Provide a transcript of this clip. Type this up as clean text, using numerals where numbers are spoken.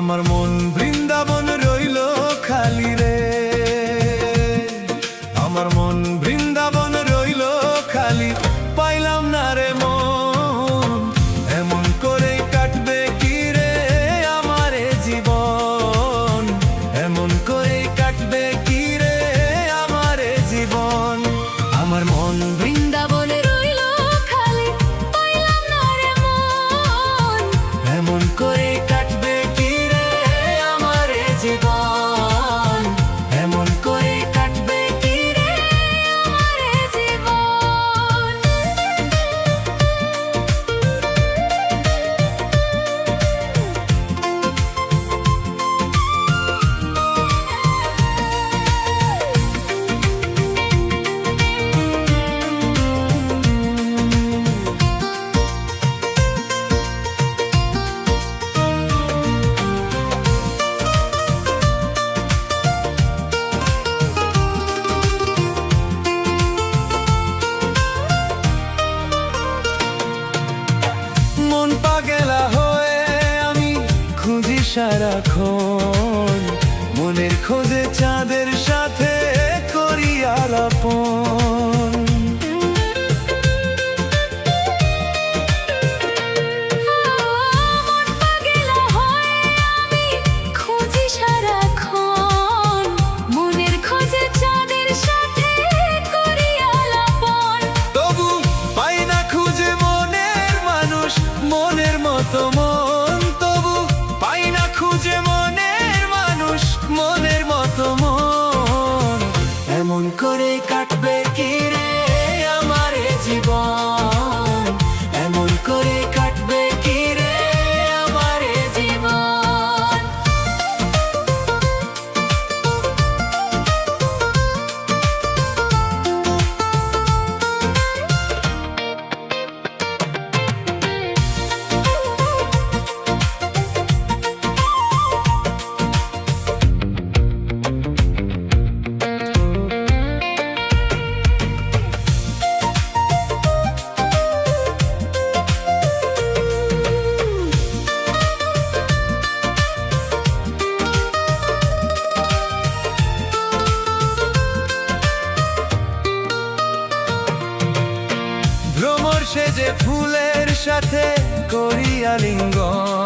আমার মন বৃন্দাবন রইল খালি রে, আমার মন বৃন্দাবন রইল খালি, পাইলাম না রে মন। এমন করে কাটবে কি রে আমার এ জীবন, এমন করে কাটবে কি রে আমার এ জীবন। আমার মন বৃন্দাবনে রইল খালি, পাইলাম না রে মন। এমন করে কাটবে কি রে আমার এ জীবন, এমন করে কাটবে কি রে আমার এ জীবন। মন পাগলা হয়ে আমি খুঁজি সারাক্ষণ, মনের খোঁজে চাঁদের সাথে করি আলাপন। মন পাগলা হয়ে আমি খুঁজি সারাক্ষণ, মনের খোঁজে চাঁদের সাথে করি আলাপন। তবু পাই না খুঁজে মনের মানুষ, মনের মতো মন। তবু পাই না খুঁজে মনের মানুষ, মনের মতো মন। এমন করে কাটবে কি রে আমার এ জীবন, এমন করে কাটবে কি রে আমার এ জীবন। ভ্রমর সেজে ফুলের সাথে করি আলিঙ্গন,